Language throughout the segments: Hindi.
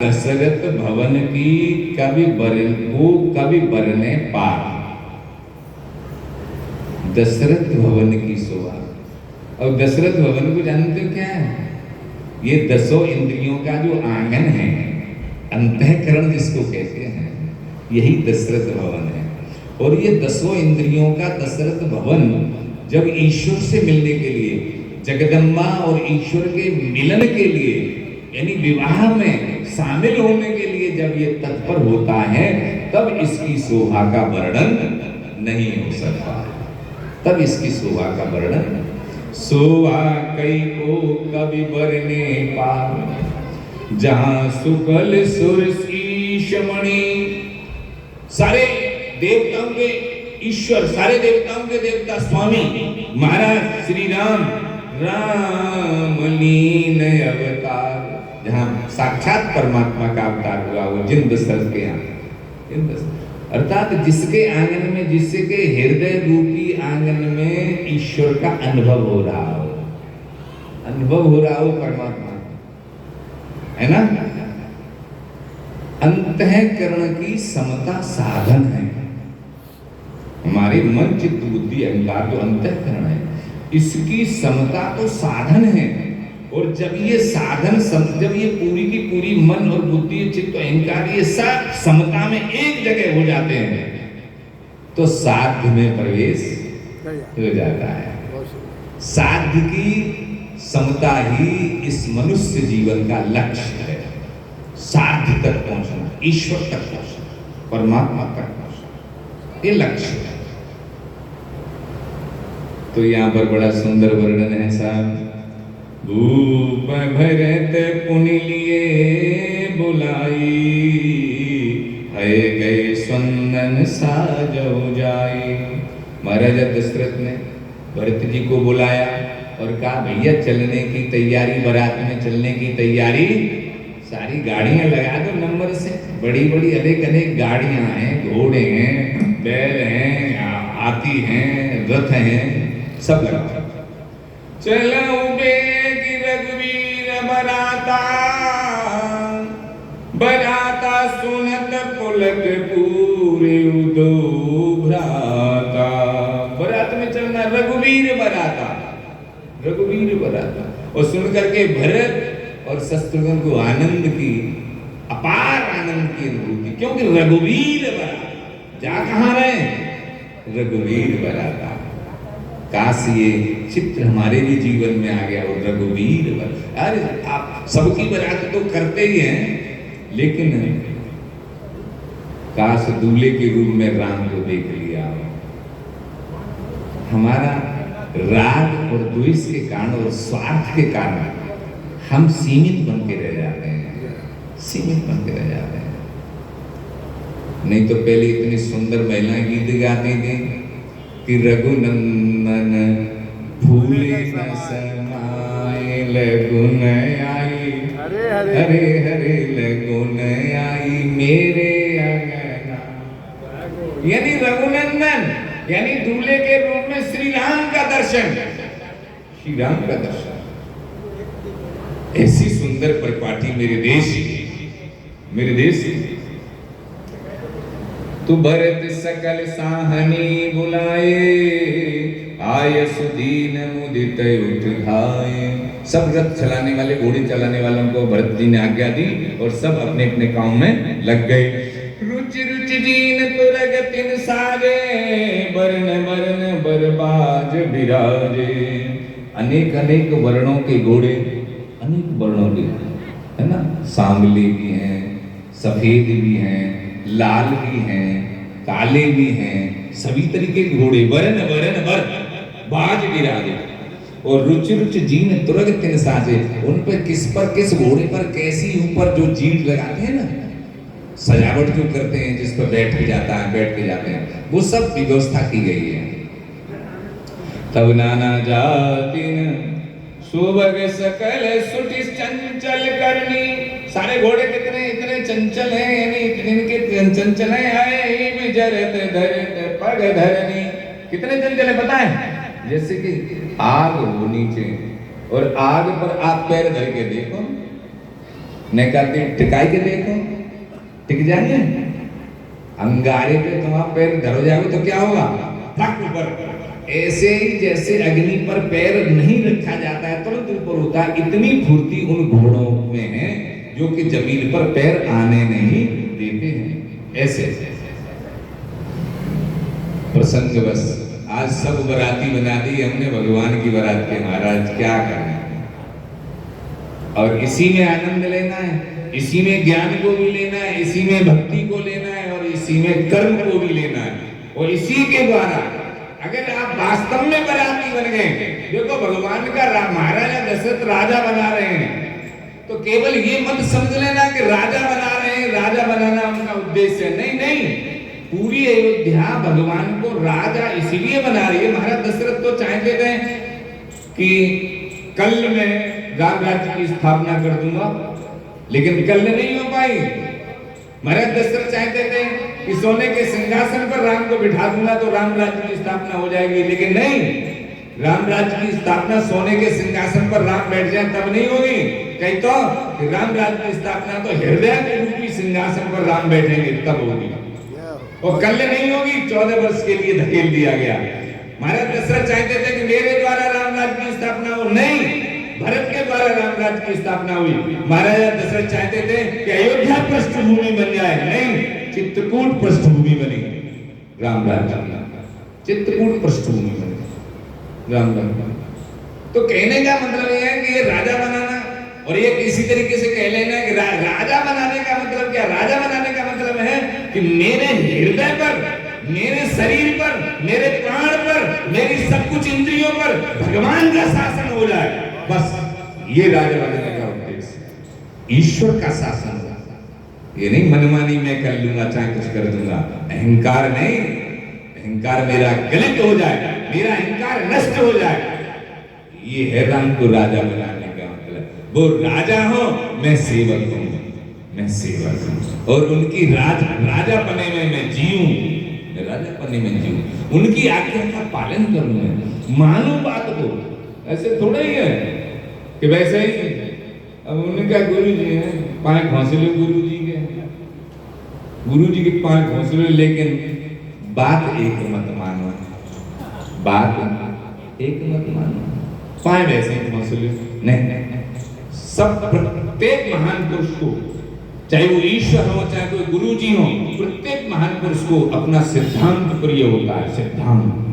दशरथ भवन की कवि बरने पार। दशरथ भवन की शोभा। और दशरथ भवन को जानते हो क्या है? ये 10 इंद्रियों का जो आंगन है, अंतःकरण जिसको कहते हैं, यही दशरथ भवन है। और ये 10 इंद्रियों का दशरथ भवन जब ईश्वर से मिलने के लिए, जगदम्बा और ईश्वर के मिलन के लिए, यानी विवाह में शामिल होने के लिए जब ये तत्पर होता है, तब इसकी शोभा का वर्णन नहीं हो सकता। तब इसकी शोभा का वर्णन, शोभा कई को कवि बरने पार, जहां सुकल सुर ईश मणि। सारे देवताओं के ईश्वर, सारे देवताओं के देवता स्वामी महाराज श्री राम, रामलीन अवतार, जहां साक्षात परमात्मा का अवतार हुआ, वो जिन दशरथ के यहाँ, अर्थात जिसके आंगन में, जिसके हृदय रूपी आंगन में ईश्वर का अनुभव हो रहा हो, परमात्मा, है ना। अंतःकरण की समता साधन है। हमारे मन चित्त बुद्धि अहंकार जो अंतःकरण है, इसकी समता तो साधन है। और जब ये साधन जब ये पूरी की पूरी मन और बुद्धि चित्त अहंकार ये सब समता में एक जगह हो जाते हैं, तो साध्य में प्रवेश हो जाता है। साध्य की समता ही इस मनुष्य जीवन का लक्ष्य है। साध्य तक पहुंचना, ईश्वर तक पहुंचना, परमात्मा तक पहुंचना, ये लक्ष्य है। तो यहाँ पर बड़ा सुंदर वर्णन है साहब। भूप भरत पुनि लिए बुलाई, है गए स्वंदन साजो जाई। महाराजा दशरथ ने भरत जी को बुलाया और कहा, भैया चलने की तैयारी, बारात में चलने की तैयारी, सारी गाड़ियां लगा दो नंबर से। बड़ी बड़ी अनेक अनेक गाड़ियां हैं, घोड़े हैं, बैल हैं, हाथी हैं, रथ हैं, सब लगा। चलो बेगी रघुवीर बराता, बराता सुनत पुलक पूरे उदो भ्राता। बरात में चलना, रघुवीर बराता, रघुवीर बराता। और सुन करके भरत और शत्रुघ्न को आनंद की, अपार आनंद की अनुभूति, क्योंकि रघुवीर बराता। जा कहां रहे? रघुवीर बराता। काश ये चित्र हमारे भी जीवन में आ गया हो, रघुवीर बराता। अरे आप सबकी बरात तो करते ही हैं, लेकिन काश दूल्हे के रूप में राम को देख लिया। हमारा राग और द्वेष के कारण और स्वार्थ के कारण हम सीमित बन के रह जाते हैं, सीमित बन के रह जाते हैं। नहीं तो पहले इतनी सुंदर महिलाएं गीत गाती थी कि रघुनंदन भूले न समाए, लगुन आई, हरे हरे लगुन आई मेरे अंगना। यानी रघुनंदन, यानी दूल्हे के रूप में श्री राम का दर्शन, श्री राम का दर्शन। ऐसी सुंदर परिपाटी मेरे देश तू भरत सकल साहनी बुलाए, आय सुदीन मुदित उठ धाये। सब रथ चलाने वाले, घोड़े चलाने वालों को भरत जी ने आज्ञा दी और सब अपने अपने काम में लग गए। रुचि रुचि जीन तुरग तिन साजे, बरन बरन बरबाज बिराजे। अनेक अनेक वर्णों के घोड़े, अनेक वर्णों के, है ना, सांवले भी हैं, सफेद भी हैं, लाल भी हैं, काले भी हैं, सभी तरीके के घोड़े, वरन वरन वर बाज बिराजे। और रुचि रुचि जीन तुरग तिन साजे, उन पर किस घोड़े पर कैसी ऊपर जो जीट लगाते हैं ना, सजावट जो करते हैं, जिस पर बैठ के जाते हैं, वो सब व्यवस्था की गई है। तब नाना जातिन सुबह सकल सुटि चंचल करनी। सारे घोड़े कितने इतने चंचल हैं, यानी इनके चंचल हैं, आए विजरत धरत पग धरनी। कितने चंचल है पता है? जैसे कि आग हो नीचे और आग पर आप पैर धर के देखो, ने कहते टिकाई के देखो, टिक जाएंगे। अंगारे पे तुम आप पैर धरो जाओगे तो क्या होगा, फट ऊपर। ऐसे ही जैसे अग्नि पर पैर नहीं रखा जाता है तुरंत ऊपर होता है, इतनी फुर्ती उन घोड़ों में है जो कि जमीन पर पैर आने नहीं देते हैं। ऐसे प्रसंग बस आज सब बराती बना दी हमने भगवान की बारात के, महाराज क्या करें। और इसी में आनंद लेना है, इसी में ज्ञान को भी लेना है, इसी में भक्ति को लेना है और इसी में कर्म को भी लेना है। और इसी के द्वारा अगर आप वास्तव में बराती बन गए, देखो भगवान का महाराजा दशरथ राजा बना रहे हैं तो केवल ये मत समझ लेना कि राजा बना रहे हैं, राजा बनाना उनका उद्देश्य है। नहीं नहीं, पूरी अयोध्या भगवान को राजा इसलिए बना रही है। महाराज दशरथ तो चाहते थे कि कल मैं राम राज्य की स्थापना कर दूंगा, लेकिन कल नहीं हो पाई। महाराज दशरथ चाहते थे कि सोने के सिंहासन पर राम को बिठा दूंगा तो राम राज्य की स्थापना हो जाएगी, लेकिन नहीं, राम राज्य की स्थापना सोने के सिंहासन पर राम बैठ जाए तब नहीं होगी। कहीं तो राम राज्य की स्थापना तो हृदय के रूपी सिंहासन पर राम बैठेंगे तब होगी, और कल नहीं होगी। 14 वर्ष के लिए धकेल दिया गया। महाराज दशरथ चाहते थे कि मेरे द्वारा राम राज्य की स्थापना हो, नहीं, भरत के द्वारा राम राज्य की स्थापना हुई। महाराजा दशरथ चाहते थे कि अयोध्या पृष्ठभूमि बन जाए, नहीं, चित्रकूट पृष्ठभूमि बनी राम राज्य, चित्रकूट पृष्ठभूमि बनी राम राज्य। तो कहने का मतलब यह है कि ये राजा बनाना, और ये इसी तरीके से कह लेना कि राजा बनाने का मतलब क्या, राजा बनाने का मतलब है कि मेरे हृदय पर, मेरे शरीर पर, मेरे प्राण पर, मेरी सब कुछ इंद्रियों पर भगवान का शासन हो जाए, बस ये राजा बनने का उद्देश्य। ईश्वर का शासन होगा, ये नहीं मनमानी मैं कर लूंगा चाहे कुछ कर दूंगा। अहंकार नहीं, अहंकार मेरा गलित हो जाए, मेरा अहंकार नष्ट हो जाए, ये है राम को राजा बनाने का मतलब। वो राजा हो, मैं सेवक हूं, मैं सेवक हूं, और उनकी राजा बने में मैं जीऊं, राजा बने में जीऊं, उनकी आज्ञा का पालन करूं। मानो बात को, ऐसे थोड़ा ही है कि वैसे ही अब उनका गुरु जी है, 5 घोंसले गुरु जी के, गुरु जी के 5 घोंसले, लेकिन बात एक मत मानो, बात एक मत मानो। 5 वैसे घोंसले नहीं, सब प्रत्येक महान पुरुष को, चाहे वो ईश्वर हो चाहे कोई गुरु जी हो, प्रत्येक महान पुरुष को अपना सिद्धांत प्रिय होता है, सिद्धांत।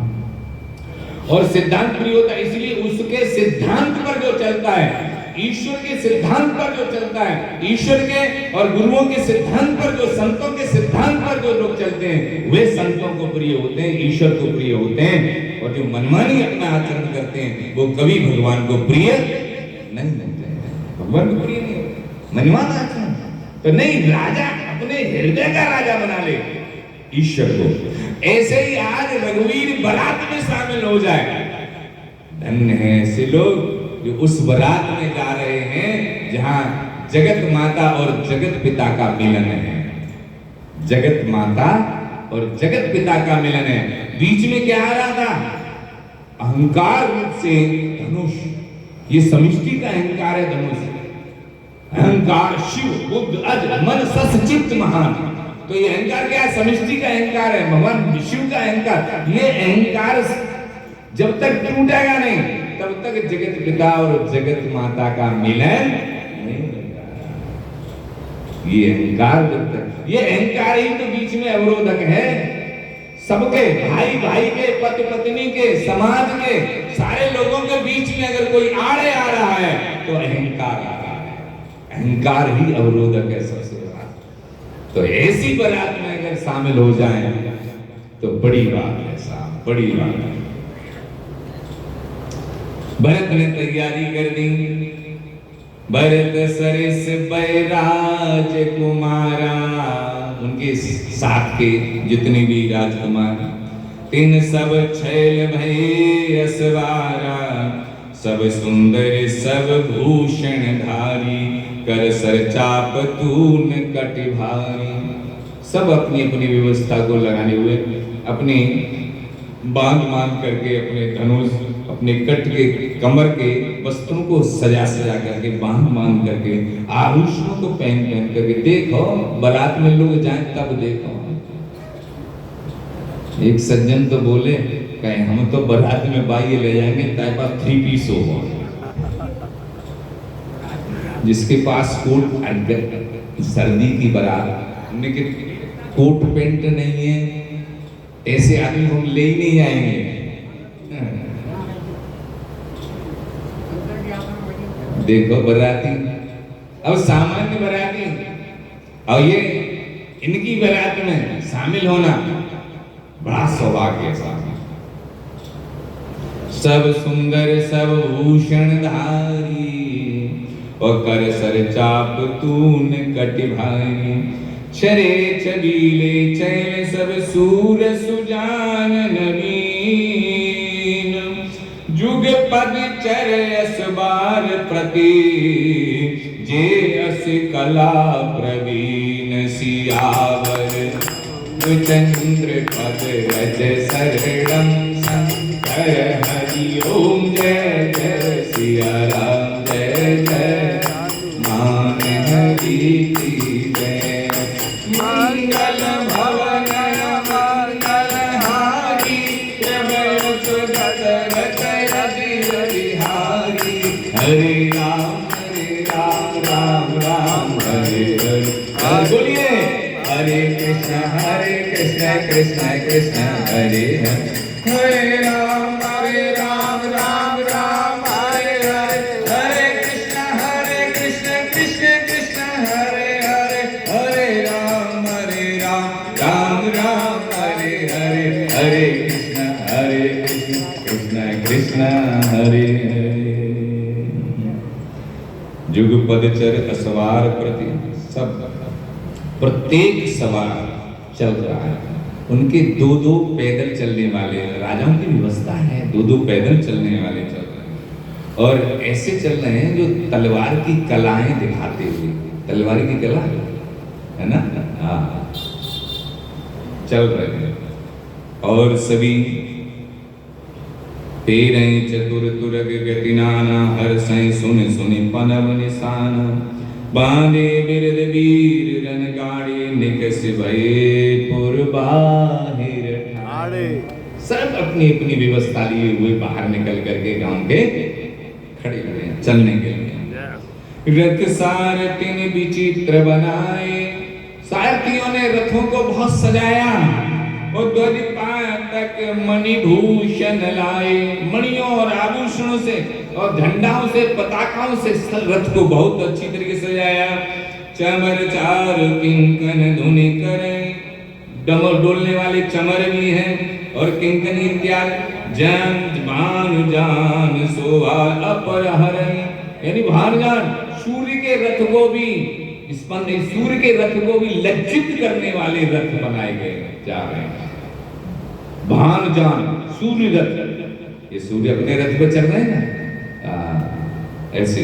और सिद्धांत प्रिय होता है इसलिए उसके सिद्धांत पर जो चलता है, ईश्वर के सिद्धांत पर जो चलता है, ईश्वर के और गुरुओं के सिद्धांत पर, जो संतों के सिद्धांत पर जो लोग चलते हैं, वे संतों को प्रिय होते हैं, ईश्वर को प्रिय होते हैं। और जो मनमानी अपना आचरण करते हैं वो कभी भगवान को प्रिय नहीं बनते हैं, भगवान को प्रिय नहीं होते। मनमान आचरण तो नहीं, राजा अपने हृदय का राजा बना ले ईश्वर को। ऐसे ही आज रघुवीर बारात में शामिल हो जाए, धन्य है ऐसे लोग जो उस बारात में जा रहे हैं जहां जगत माता और जगत पिता का मिलन है, जगत माता और जगत पिता का मिलन है। बीच में क्या आ रहा था, अहंकार रूप से धनुष, ये समष्टि का अहंकार है धनुष। अहंकार शिव बुद्ध अज मन सस चित्त महान, तो ये अहंकार क्या है, समष्टि का अहंकार है, भगवान शिव का अहंकार। ये अहंकार जब तक टूटेगा नहीं तब तक जगत पिता और जगत माता का मिलन नहीं होगा। ये अहंकार जब तक, ये अहंकार ही तो बीच में अवरोधक है सबके, भाई भाई के, पति पत्नी के, समाज के, सारे लोगों के बीच में अगर कोई आड़े आ रहा है तो अहंकार आ रहा है, अहंकार ही अवरोधक है सबसे बड़ा। तो ऐसी बारात में अगर शामिल हो जाए तो बड़ी बात है साहब, बड़ी बात है। भरत ने तैयारी कर दी, भरत सरिस बैराज कुमारा, उनके साथ के जितने भी राजकुमार, तीन सब छैल भय असवारा, सब सुंदर सब भूषण धारी, कर सर चाप तून कटि भारी। सब अपनी अपनी व्यवस्था को लगाने हुए, अपनी बांध करके अपने धनुष अपने कट के कमर के वस्त्रों को सजा सजा करके बांध करके आभूषणों को पहन करके देखो, बारात में लोग जाए तब देखो। एक सज्जन तो बोले कहे हम तो बारात में बाई ले जाएंगे, तेरे पास 3 पीस हो। जिसके पास कोट, सर्दी की बारात लेकिन कोट पैंट नहीं है, ऐसे आदमी हम ले ही नहीं आएंगे। देखो बाराती, अब सामान्य बाराती और ये इनकी बारात में शामिल होना बड़ा सौभाग्य है। सब सुंदर सब भूषण धारी और कर सर चाप तून कटि भाई, चरे चबीले चैन सब सूर सुजान नवीन, जुग पद चर असबार प्रति जे अस कला प्रवीण सियावर, चंद्र पद रज शरणम शंकर हरि ओम जय जय सिया राम जय जय मान हरि की जय, मंगल भवन मंगल हारी सुगत रत रवि हारी, हरे राम राम राम हरे हरे। बोलिए हरे कृष्ण कृष्ण कृष्ण हरे हरे, हरे राम राम राम हरे हरे, हरे कृष्ण कृष्ण कृष्ण हरे हरे, हरे राम राम राम हरे हरे, हरे कृष्ण कृष्ण कृष्ण हरे हरे। जुग पदचर असवार प्रति, सब प्रत्येक सवार चल रहा है। उनके 2-2 पैदल चलने वाले, राजाओं की व्यवस्था है 2-2 पैदल चलने वाले चल रहे हैं, और ऐसे चल रहे हैं जो तलवार की कलाएं दिखाते हुए, तलवार की कला है ना, हाँ चल रहे हैं। और सभी तेरे चतुर तुरग गति नाना, हर सै सुन सुनि पनव निशान, बांधे बिरद वीर रन गाड़ी, निकस भये पुर बाहिर ठाड़े। सब अपनी अपनी व्यवस्था लिए हुए बाहर निकल करके गांव के खड़े हुए हैं चलने के लिए। रथ सारथिन विचित्र बनाए, सारथियों ने रथों को बहुत सजाया और द्वारिपातक मणिभूषण लाए, मणियों और आभूषणों से और झंडाओं से पताकाओं से रथ को बहुत अच्छी तरीके से सजाया। चमर चार किंकन धुनि करे, डमर डोलने वाले चमर भी हैं और किंकन इत्यादि। जंत भानु जान शोभा अपरहर, यानी भानुजान सूर्य के रथ को भी सूर्य के रथ को भी लज्जित करने वाले रथ बनाए गए जा रहे हैं। भानुजान सूर्य रथ, ये सूर्य अपने रथ पर चल रहे हैं ना, ऐसे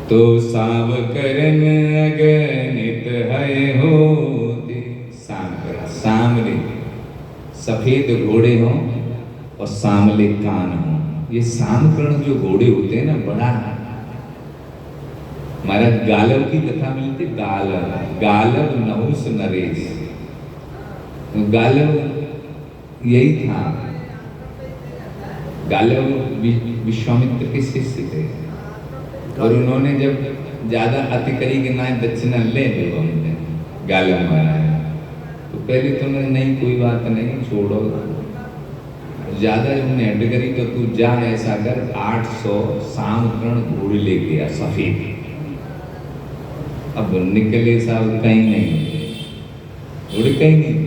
तो साव करन अगणित है होते। सामले सफेद घोड़े हों और सामले कान हों। ये सामकर्ण जो घोड़े होते हैं ना, बड़ा महाराज गालव की कथा मिलती, गालव नहुस नरेश। गालव यही था, गालव विश्वामित्र के शिष्य थे और उन्होंने जब ज्यादा अति करी के ना दक्षिणा ले हमने गालव महाराज, तो पहले तो नहीं कोई बात नहीं, छोड़ो, ज्यादा उन्हें हट करी तो तू जा ऐसा कर 800 सामकर्ण घोड़े लेके आ सफेद। अब निकले साहब कहीं नहीं, घोड़े कहीं नहीं,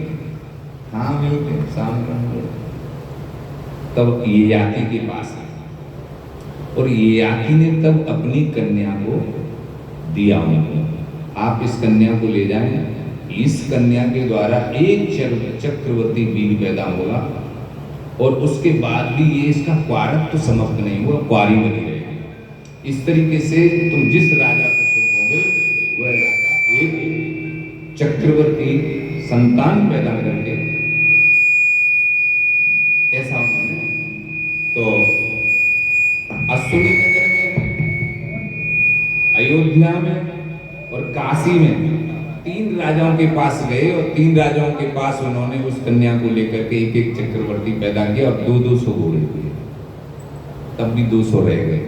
हाँ मिलते सामकर्ण। तब ये याति के पास आए और ये याति ने तब अपनी कन्या को दिया उनको, आप इस कन्या को ले जाएं, इस कन्या के द्वारा एक चक्रवर्ती बीज पैदा होगा और उसके बाद भी ये इसका क्वारत्व समाप्त नहीं हुआ, क्वारी बनी रहेगी। इस तरीके से तुम जिस राजा को चुनोगे वह राजा एक चक्रवर्ती संतान पैदा करके, ऐसा उन्होंने में 3 राजाओं के पास गए और 3 राजाओं के पास उन्होंने उस कन्या को लेकर के एक चक्रवर्ती पैदा किया और 200 घोड़े दिए, तब भी 200 रह गए।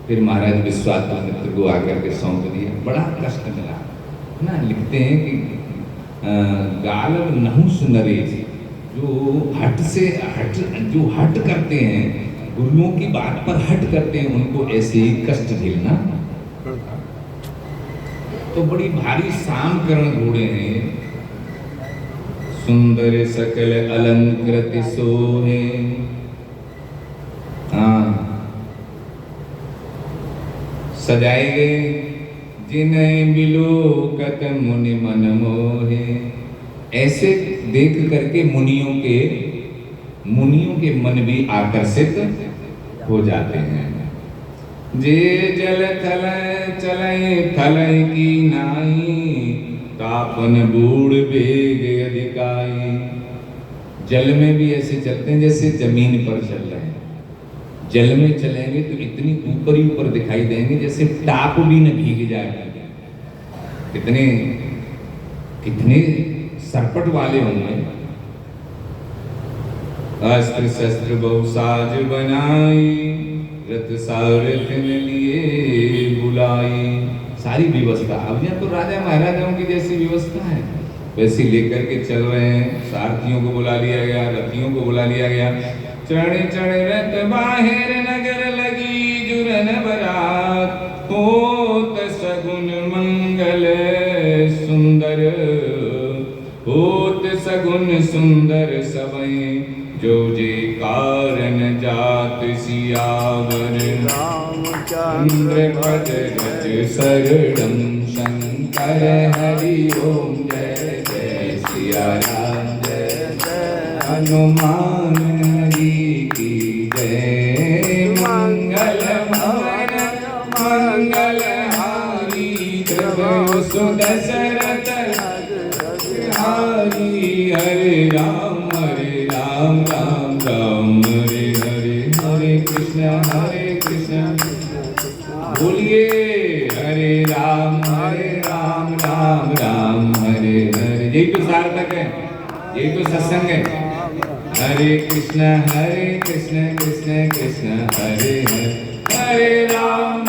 फिर महाराज विश्वामित्र को आकर के सौंप दिया, बड़ा कष्ट मिला ना। लिखते हैं कि गालब नहुस नरेश, जो हट करते हैं, गुरुओं की बात पर हट करते हैं, उनको ऐसे ही कष्ट झेलना। तो बड़ी भारी सामकरण घोड़े हैं, सुंदर सकल अलंकृत सोहे। हाँ, सजाए गए जिन्हें बिलोकत मुनि मन मोहे। ऐसे देख करके मुनियों के मन भी आकर्षित हो जाते हैं। जे जल थल चले थल की नाई, तापन बूढ़ बेग अधिकाई। जल में भी ऐसे चलते हैं जैसे जमीन पर चल रहे हैं। जल में चलेंगे तो इतनी ऊपर ही ऊपर दिखाई देंगे जैसे टाप भी न भीग जाएगा। कितने सरपट वाले होंगे। अस्त्र शस्त्र बहुसाज बनाई, रथ सारथ ने लिए बुलाई। सारी व्यवस्था, अब यहाँ तो राजा महाराजाओं की जैसी व्यवस्था है वैसी लेकर के चल रहे हैं। सारथियों को बुला लिया गया, रथियों को बुला लिया गया। चढ़ रथ बाहिर नगर लगी जुरन बरात, होत सगुन मंगल सुंदर, होत सगुन सुंदर सबई, जो जे कारण जात सियावर। रामचंद्र पद गज शरणम शंकर हरि ओम जय जय सिया राम जय जय हनुमान हरि की जय। मंगल भवन मंगल हारी, प्रभु सुदशरथ हारी। हरे राम राम राम हरे हरे, हरे कृष्ण बोलिए हरे राम राम राम हरे हरे। यही तो सार्थक है, यही तो सत्संग है। हरे कृष्ण कृष्ण कृष्ण हरे हरे, हरे राम